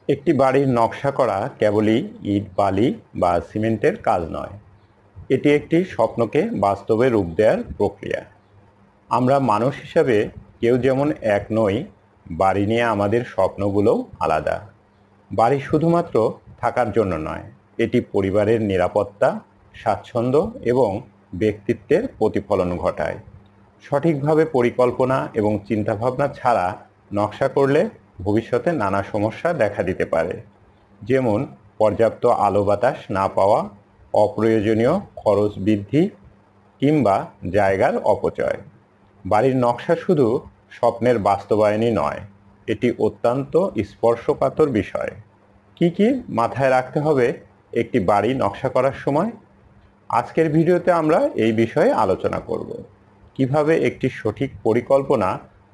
একটি বাড়ির নকশা করা কেবলই ইট, বালি বা সিমেন্টের কাজ নয়। এটি একটি স্বপ্নকে বাস্তবে রূপ দেওয়ার প্রক্রিয়া। আমরা মানুষ হিসাবে কেউ যেমন এক নই, বাড়ি নিয়ে আমাদের স্বপ্নগুলোও আলাদা। বাড়ি শুধুমাত্র থাকার জন্য নয়, এটি পরিবারের নিরাপত্তা, স্বাচ্ছন্দ্য এবং ব্যক্তিত্বের প্রতিফলন ঘটায়। সঠিকভাবে পরিকল্পনা এবং চিন্তাভাবনা ছাড়া নকশা করলে ভবিষ্যতে নানা সমস্যা দেখা দিতে পারে, যেমন পর্যাপ্ত আলো বাতাস না পাওয়া, অপ্রয়োজনীয় খরচ বৃদ্ধি কিংবা জায়গার অপচয়। বাড়ির নকশা শুধু স্বপ্নের বাস্তবায়নই নয়, এটি অত্যন্ত স্পর্শকাতর বিষয়। কি কি মাথায় রাখতে হবে একটি বাড়ি নকশা করার সময়? আজকের ভিডিওতে আমরা এই বিষয়ে আলোচনা করব। কিভাবে একটি সঠিক পরিকল্পনা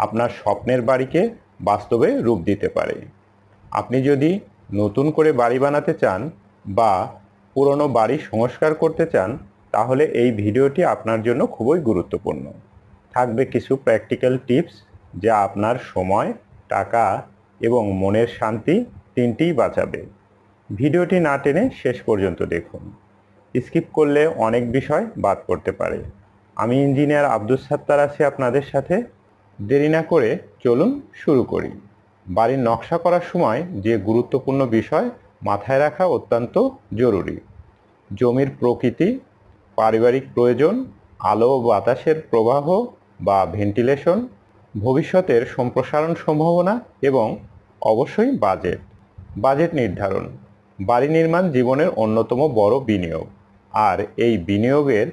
আপনার স্বপ্নের বাড়িকে বাস্তবে রূপ দিতে পারে। আপনি যদি নতুন করে বাড়ি বানাতে চান বা পুরনো বাড়ি সংস্কার করতে চান, তাহলে এই ভিডিওটি আপনার জন্য খুবই গুরুত্বপূর্ণ। থাকবে কিছু প্র্যাকটিক্যাল টিপস যা আপনার সময়, টাকা এবং মনের শান্তি তিনটিই বাঁচাবে। ভিডিওটি না টেনে শেষ পর্যন্ত দেখুন। স্কিপ করলে অনেক বিষয় বাদ পড়তে পারে। আমি ইঞ্জিনিয়ার আব্দুস সাত্তার আছি আপনাদের সাথে। দেরি না করে চলুন শুরু করি। বাড়ির নকশা করার সময় যে গুরুত্বপূর্ণ বিষয় মাথায় রাখা অত্যন্ত জরুরি: জমির প্রকৃতি, পারিবারিক প্রয়োজন, আলো ও বাতাসের প্রবাহ বা ভেন্টিলেশন, ভবিষ্যতের সম্প্রসারণ সম্ভাবনা এবং অবশ্যই বাজেট নির্ধারণ। বাড়ি নির্মাণ জীবনের অন্যতম বড় বিনিয়োগ, আর এই বিনিয়োগের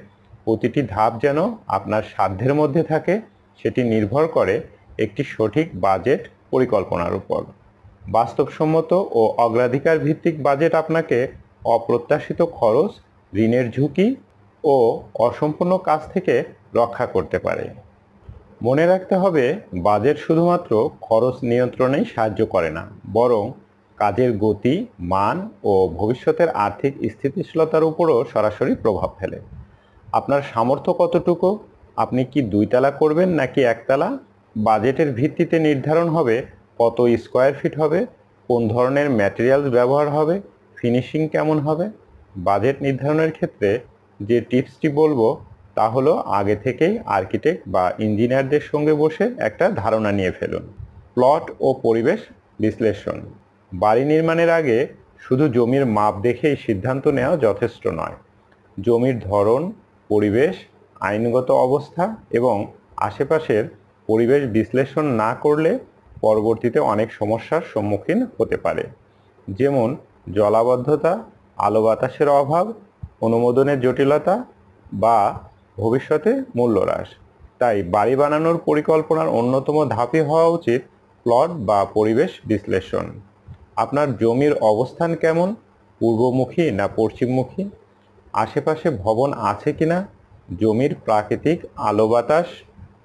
প্রতিটি ধাপ যেন আপনার সাধ্যের মধ্যে থাকে সেটি নির্ভর করে একটি সঠিক বাজেট পরিকল্পনার উপর। বাস্তবসম্মত ও অগ্রাধিকার ভিত্তিক বাজেট আপনাকে অপ্রত্যাশিত খরচ, ঋণের ঝুঁকি ও অসম্পূর্ণ কাজ থেকে রক্ষা করতে পারে। মনে রাখতে হবে, বাজেট শুধুমাত্র খরচ নিয়ন্ত্রণেই সাহায্য করে না, বরং কাজের গতি, মান ও ভবিষ্যতের আর্থিক স্থিতিশীলতার উপরও সরাসরি প্রভাব ফেলে। আপনার সামর্থ্য কতটুকু? আপনি কি 2 তলা করবেন নাকি 1 তলা? বাজেটের ভিত্তিতে নির্ধারণ হবে কত স্কোয়ার ফিট হবে, কোন ধরনের ম্যাটেরিয়ালস ব্যবহার হবে, ফিনিশিং কেমন হবে। বাজেট নির্ধারণের ক্ষেত্রে যে টিপসটি বলবো তা হলো, আগে থেকেই আর্কিটেক্ট বা ইঞ্জিনিয়ারদের সঙ্গে বসে একটা ধারণা নিয়ে ফেলুন। প্লট ও পরিবেশ বিশ্লেষণ। বাড়ি নির্মাণের আগে শুধু জমির মাপ দেখেই সিদ্ধান্ত নেওয়া যথেষ্ট নয়। জমির ধরন, পরিবেশ, আইনগত অবস্থা এবং আশেপাশের পরিবেশ বিশ্লেষণ না করলে পরবর্তীতে অনেক সমস্যার সম্মুখীন হতে পারে, যেমন জলাবদ্ধতা, আলো বাতাসের অভাব, অনুমোদনের জটিলতা বা ভবিষ্যতে মূল্য হ্রাস। তাই বাড়ি বানানোর পরিকল্পনার অন্যতম ধাপই হওয়া উচিত প্লট বা পরিবেশ বিশ্লেষণ। আপনার জমির অবস্থান কেমন? পূর্বমুখী না পশ্চিমমুখী? আশেপাশে ভবন আছে কিনা? জমির প্রাকৃতিক আলো বাতাস,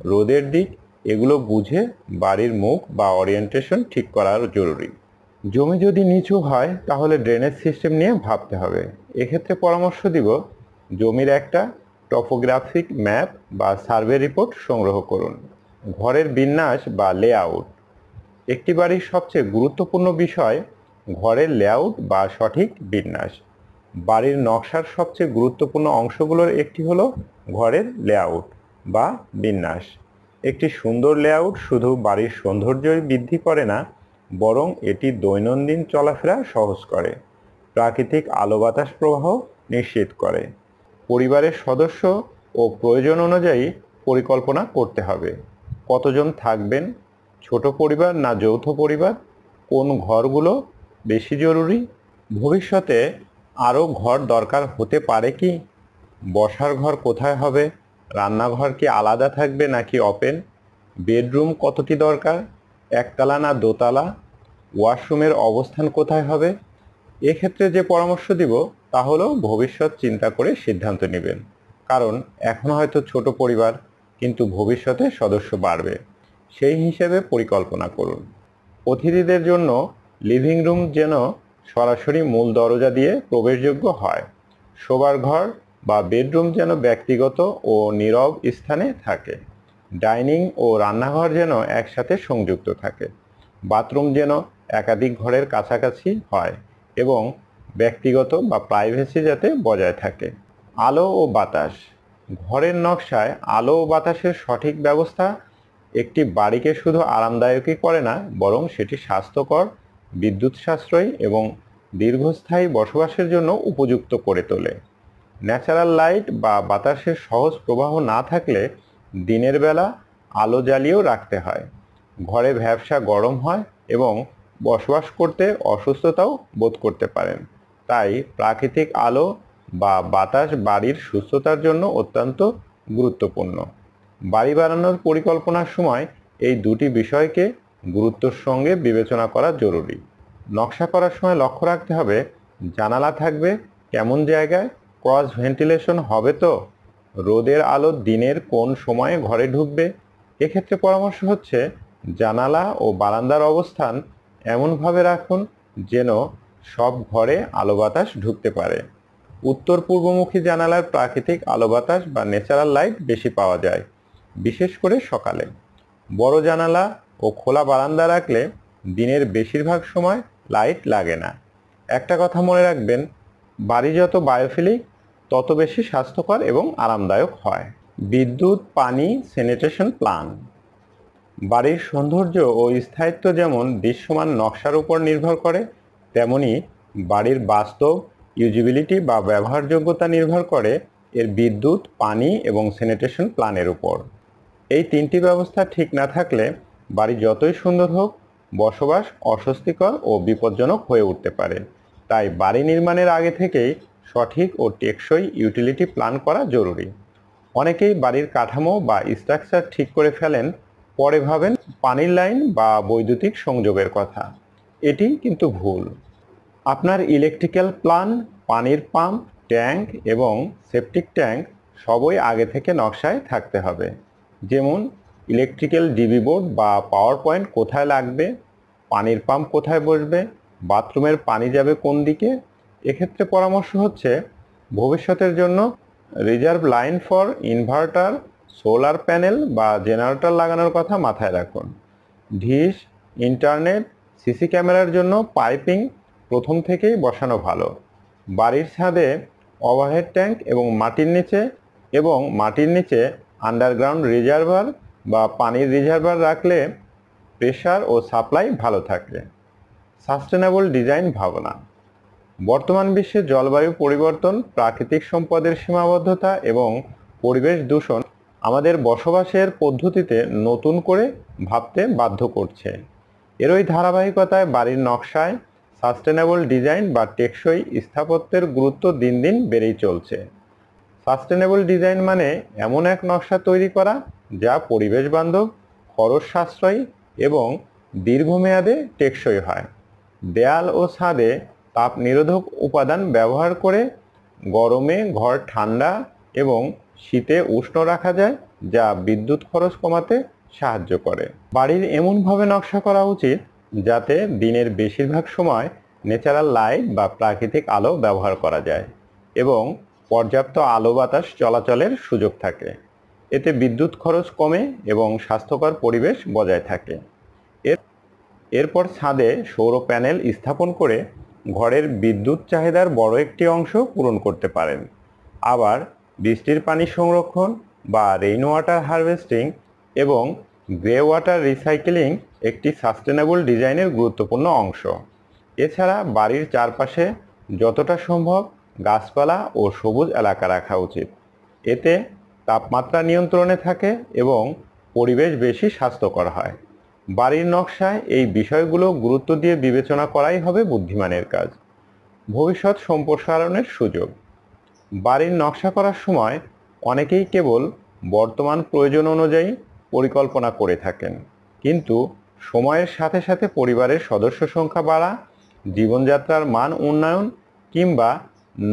রোদের দিক এগুলো বুঝে বাড়ির মুখ বা ওরিয়েন্টেশন ঠিক করা জরুরি। জমি যদি নিচু হয় তাহলে ড্রেনেজ সিস্টেম নিয়ে ভাবতে হবে। এক্ষেত্রে পরামর্শ দিব, জমির একটা টপোগ্রাফিক ম্যাপ বা সার্ভে রিপোর্ট সংগ্রহ করুন। ঘরের বিন্যাস বা লেআউট। একটি বাড়ির সবচেয়ে গুরুত্বপূর্ণ বিষয় ঘরের লেআউট বা সঠিক বিন্যাস। বাড়ির নকশার সবচেয়ে গুরুত্বপূর্ণ অংশগুলোর একটি হলো ঘরের লেআউট বা বিন্যাস। একটি সুন্দর লেআউট শুধু বাড়ির সৌন্দর্যই বৃদ্ধি করে না, বরং এটি দৈনন্দিন চলাফেরা সহজ করে, প্রাকৃতিক আলো বাতাস প্রবাহ নিশ্চিত করে। পরিবারের সদস্য ও প্রয়োজন অনুযায়ী পরিকল্পনা করতে হবে। কতজন থাকবেন? ছোট পরিবার না যৌথ পরিবার? কোন ঘরগুলো বেশি জরুরি? ভবিষ্যতে আরও ঘর দরকার হতে পারে কি? বসার ঘর কোথায় হবে? রান্নাঘর কি আলাদা থাকবে নাকি ওপেন? বেডরুম কতটি দরকার? একতলা না দোতলা? ওয়াশরুমের অবস্থান কোথায় হবে? এক্ষেত্রে যে পরামর্শ দিব তা হলো, ভবিষ্যৎ চিন্তা করে সিদ্ধান্ত নেবেন, কারণ এখন হয়তো ছোট পরিবার, কিন্তু ভবিষ্যতে সদস্য বাড়বে। সেই হিসেবে পরিকল্পনা করুন। অতিথিদের জন্য লিভিং রুম যেন সরাসরি মূল দরজা দিয়ে প্রবেশযোগ্য হয়। শোবার ঘর বা বেডরুম যেন ব্যক্তিগত ও নীরব স্থানে থাকে। ডাইনিং ও রান্নাঘর যেন একসাথে সংযুক্ত থাকে। বাথরুম যেন একাধিক ঘরের কাছাকাছি হয় এবং ব্যক্তিগত বা প্রাইভেসি যাতে বজায় থাকে। আলো ও বাতাস। ঘরের নকশায় আলো ও বাতাসের সঠিক ব্যবস্থা একটি বাড়িকে শুধু আরামদায়কই করে না, বরং সেটি স্বাস্থ্যকর, বিদ্যুৎ সাশ্রয়ী এবং দীর্ঘস্থায়ী বসবাসের জন্য উপযুক্ত করে তোলে। ন্যাচারাল লাইট বা বাতাসের সহজ প্রবাহ না থাকলে দিনের বেলা আলো জ্বালিয়েও রাখতে হয়। ঘরে ভ্যাপসা গরম হয় এবং বসবাস করতে অসুস্থতাও বোধ করতে পারেন। তাই প্রাকৃতিক আলো বা বাতাস বাড়ির সুস্থতার জন্য অত্যন্ত গুরুত্বপূর্ণ। বাড়ি বানানোর পরিকল্পনার সময় এই দুটি বিষয়কে গুরুত্বের সঙ্গে বিবেচনা করা জরুরি। নকশা করার সময় লক্ষ্য রাখতে হবে জানালা থাকবে কেমন জায়গায়, ক্রস ভেন্টিলেশন হবে তো, রোদের আলো দিনের কোন সময়ে ঘরে ঢুকবে। এক্ষেত্রে পরামর্শ হচ্ছে জানালা ও বারান্দার অবস্থান এমনভাবে রাখুন যেন সব ঘরে আলো বাতাস ঢুকতে পারে। উত্তর পূর্বমুখী জানালার প্রাকৃতিক আলো বাতাস বা ন্যাচারাল লাইট বেশি পাওয়া যায়, বিশেষ করে সকালে। বড় জানালা ও খোলা বারান্দা রাখলে দিনের বেশিরভাগ সময় লাইট লাগে না। একটা কথা মনে রাখবেন, বাড়ি যত বায়োফিলিক তত বেশি স্বাস্থ্যকর এবং আরামদায়ক হয়। বিদ্যুৎ, পানি, স্যানিটেশন প্ল্যান। বাড়ির সৌন্দর্য ও স্থায়িত্ব যেমন দৃশ্যমান নকশার উপর নির্ভর করে, তেমনি বাড়ির বাস্তব ইউজিবিলিটি বা ব্যবহারযোগ্যতা নির্ভর করে এর বিদ্যুৎ, পানি এবং স্যানিটেশন প্ল্যানের উপর। এই তিনটি ব্যবস্থা ঠিক না থাকলে বাড়ি যতই সুন্দর হোক, বসবাস অস্বস্তিকর ও বিপজ্জনক হয়ে উঠতে পারে। তাই বাড়ি নির্মাণের আগে থেকেই সঠিক ও টেকসই ইউটিলিটি প্ল্যান করা জরুরি। অনেকেই বাড়ির কাঠামো বা স্ট্রাকচার ঠিক করে ফেলেন, পরে ভাবেন পানির লাইন বা বৈদ্যুতিক সংযোগের কথা। এটি কিন্তু ভুল। আপনার ইলেকট্রিক্যাল প্ল্যান, পানির পাম্প, ট্যাঙ্ক এবং সেপটিক ট্যাঙ্ক সবই আগে থেকে নকশায় থাকতে হবে। যেমন ইলেকট্রিক্যাল ডিবি বোর্ড বা পাওয়ার পয়েন্ট কোথায় লাগবে, পানির পাম্প কোথায় বসবে, বাথরুমের পানি যাবে কোন দিকে। এক্ষেত্রে পরামর্শ হচ্ছে ভবিষ্যতের জন্য reserve line for inverter, solar panel বা জেনারেটর লাগানোর কথা মাথায় রাখুন। ডিশ, ইন্টারনেট, সিসি ক্যামেরার জন্য পাইপিং প্রথম থেকেই বসানো ভালো। বাড়ির ছাদে ওভারহেড ট্যাঙ্ক এবং মাটির নিচে আন্ডারগ্রাউন্ড রিজার্ভার বা পানির রিজার্ভার রাখলে প্রেসার ও সাপ্লাই ভালো থাকে। সাস্টেনেবল ডিজাইন ভাবনা। বর্তমান বিশ্বে জলবায়ু পরিবর্তন, প্রাকৃতিক সম্পদের সীমাবদ্ধতা এবং পরিবেশ দূষণ আমাদের বসবাসের পদ্ধতিতে নতুন করে ভাবতে বাধ্য করছে। এরই ধারাবাহিকতায় বাড়ির নকশায় সাস্টেনেবল ডিজাইন বা টেকসই স্থাপত্যের গুরুত্ব দিন দিন বেড়েই চলছে। সাস্টেনেবল ডিজাইন মানে এমন এক নকশা তৈরি করা যা পরিবেশ বান্ধব, খরচ সাশ্রয়ী এবং দীর্ঘমেয়াদে টেকসই হয়। দেয়াল ও ছাদে তাপ নিরোধক উপাদান ব্যবহার করে গরমে ঘর ঠান্ডা এবং শীতে উষ্ণ রাখা যায়, যা বিদ্যুৎ খরচ কমাতে সাহায্য করে। বাড়ির এমনভাবে নকশা করা উচিত যাতে দিনের বেশিরভাগ সময় ন্যাচারাল লাইট বা প্রাকৃতিক আলো ব্যবহার করা যায় এবং পর্যাপ্ত আলো বাতাস চলাচলের সুযোগ থাকে। এতে বিদ্যুৎ খরচ কমে এবং স্বাস্থ্যকর পরিবেশ বজায় থাকে। এরপর ছাদে সৌর প্যানেল স্থাপন করে ঘরের বিদ্যুৎ চাহিদার বড় একটি অংশ পূরণ করতে পারেন। আবার বৃষ্টির পানি সংরক্ষণ বা রেইন ওয়াটার হারভেস্টিং এবং গ্রে ওয়াটার রিসাইকেলিং একটি সাস্টেনেবল ডিজাইনের গুরুত্বপূর্ণ অংশ। এছাড়া বাড়ির চারপাশে যতটা সম্ভব গাছপালা ও সবুজ এলাকা রাখা উচিত। এতে তাপমাত্রা নিয়ন্ত্রণে থাকে এবং পরিবেশ বেশি স্বাস্থ্যকর হয়। বাড়ির নকশায় এই বিষয়গুলো গুরুত্ব দিয়ে বিবেচনা করাই হবে বুদ্ধিমানের কাজ। ভবিষ্যৎ সম্প্রসারণের সুযোগ। বাড়ির নকশা করার সময় অনেকেই কেবল বর্তমান প্রয়োজন অনুযায়ী পরিকল্পনা করে থাকেন, কিন্তু সময়ের সাথে সাথে পরিবারের সদস্য সংখ্যা বাড়া, জীবনযাত্রার মান উন্নয়ন কিংবা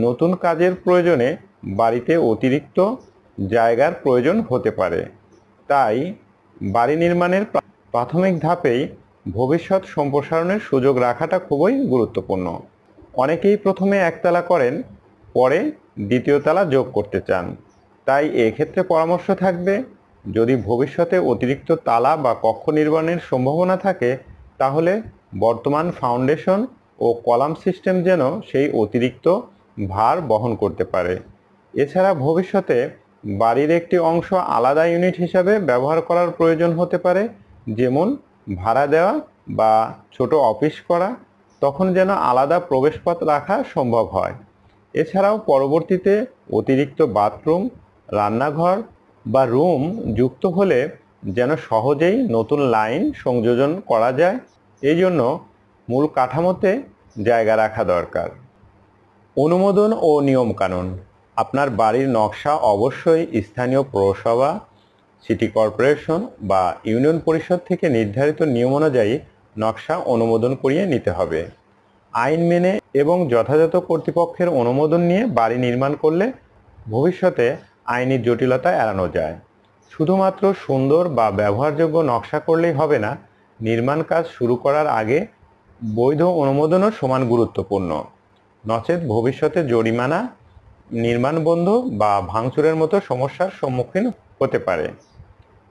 নতুন কাজের প্রয়োজনে বাড়িতে অতিরিক্ত জায়গার প্রয়োজন হতে পারে। তাই বাড়ি নির্মাণের প্রাথমিক ধাপেই ভবিষ্যৎ সম্প্রসারণের সুযোগ রাখাটা খুবই গুরুত্বপূর্ণ। অনেকেই প্রথমে একতলা করেন, পরে দ্বিতীয় তলা যোগ করতে চান। তাই এক্ষেত্রে পরামর্শ থাকবে, যদি ভবিষ্যতে অতিরিক্ত তালা বা কক্ষ নির্মাণের সম্ভাবনা থাকে, তাহলে বর্তমান ফাউন্ডেশন ও কলাম সিস্টেম যেন সেই অতিরিক্ত ভার বহন করতে পারে। এছাড়া ভবিষ্যতে বাড়ির একটি অংশ আলাদা ইউনিট হিসাবে ব্যবহার করার প্রয়োজন হতে পারে, যেমন ভাড়া দেওয়া বা ছোট অফিস করা, তখন যেন আলাদা প্রবেশপথ রাখা সম্ভব হয়। এছাড়াও পরবর্তীতে অতিরিক্ত বাথরুম, রান্নাঘর বা রুম যুক্ত হলে যেন সহজেই নতুন লাইন সংযোজন করা যায়, এই জন্য মূল কাঠামোতে জায়গা রাখা দরকার। অনুমোদন ও নিয়মকানুন। আপনার বাড়ির নকশা অবশ্যই স্থানীয় পৌরসভা, সিটি কর্পোরেশন বা ইউনিয়ন পরিষদ থেকে নির্ধারিত নিয়ম অনুযায়ী নকশা অনুমোদন করিয়ে নিতে হবে। আইন মেনে এবং যথাযথ কর্তৃপক্ষের অনুমোদন নিয়ে বাড়ি নির্মাণ করলে ভবিষ্যতে আইনি জটিলতা এড়ানো যায়। শুধুমাত্র সুন্দর বা ব্যবহারযোগ্য নকশা করলেই হবে না, নির্মাণ কাজ শুরু করার আগে বৈধ অনুমোদনও সমান গুরুত্বপূর্ণ। নচেত ভবিষ্যতে জরিমানা, নির্মাণ বন্ধ বা ভাঙচুরের মতো সমস্যার সম্মুখীন হতে পারে।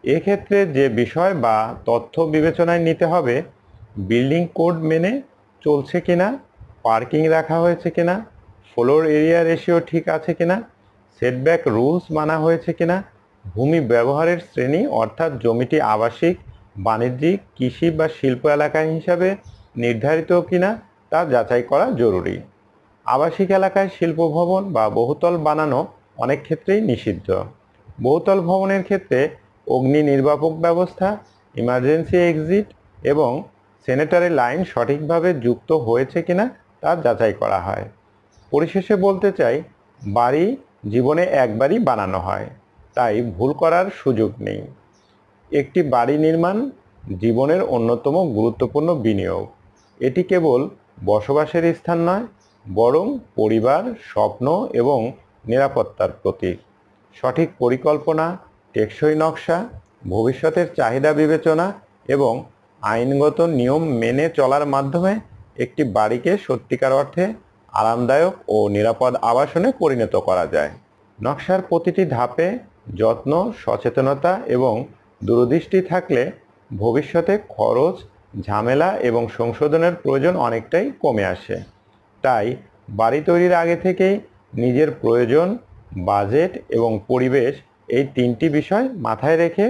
এক্ষেত্রে যে বিষয় বা তথ্য বিবেচনায় নিতে হবে: বিল্ডিং কোড মেনে চলছে কিনা, পার্কিং রাখা হয়েছে কিনা, ফ্লোর এরিয়া রেশিও ঠিক আছে কিনা, সেটব্যাক রুলস মানা হয়েছে কিনা, ভূমি ব্যবহারের শ্রেণী অর্থাৎ জমিটি আবাসিক, বাণিজ্যিক, কৃষি বা শিল্প এলাকা হিসাবে নির্ধারিত কিনা তা যাচাই করা জরুরি। আবাসিক এলাকায় শিল্প ভবন বা বহুতল বানানো অনেক ক্ষেত্রেই নিষিদ্ধ। বহুতল ভবনের ক্ষেত্রে অগ্নি নির্বাপক ব্যবস্থা, ইমার্জেন্সি এক্সিট এবং স্যানিটারি লাইন সঠিকভাবে যুক্ত হয়েছে কিনা তা যাচাই করা হয়। পরিশেষে বলতে চাই, বাড়ি জীবনে একবারই বানানো হয়, তাই ভুল করার সুযোগ নেই। একটি বাড়ি নির্মাণ জীবনের অন্যতম গুরুত্বপূর্ণ বিনিয়োগ। এটি কেবল বসবাসের স্থান নয়, বরং পরিবার, স্বপ্ন এবং নিরাপত্তার প্রতীক। সঠিক পরিকল্পনা, টেকসই নকশা, ভবিষ্যতের চাহিদা বিবেচনা এবং আইনগত নিয়ম মেনে চলার মাধ্যমে একটি বাড়িকে সত্যিকার অর্থে আরামদায়ক ও নিরাপদ আবাসনে পরিণত করা যায়। নকশার প্রতিটি ধাপে যত্ন, সচেতনতা এবং দূরদৃষ্টি থাকলে ভবিষ্যতে খরচ, ঝামেলা এবং সংশোধনের প্রয়োজন অনেকটাই কমে আসে। তাই বাড়ি তৈরির আগে থেকেই নিজের প্রয়োজন, বাজেট এবং পরিবেশ, এই তিনটি বিষয় মাথায় রেখে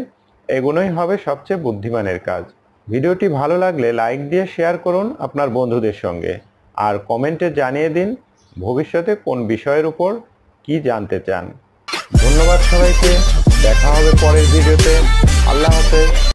এগোনোই হবে সবচেয়ে বুদ্ধিমানের কাজ। ভিডিওটি ভালো লাগলে লাইক দিয়ে শেয়ার করুন আপনার বন্ধুদের সঙ্গে, আর কমেন্টে জানিয়ে দিন ভবিষ্যতে কোন বিষয়ের উপর কি জানতে চান। ধন্যবাদ সবাইকে, দেখা হবে পরের ভিডিওতে। আল্লাহ হাফেজ।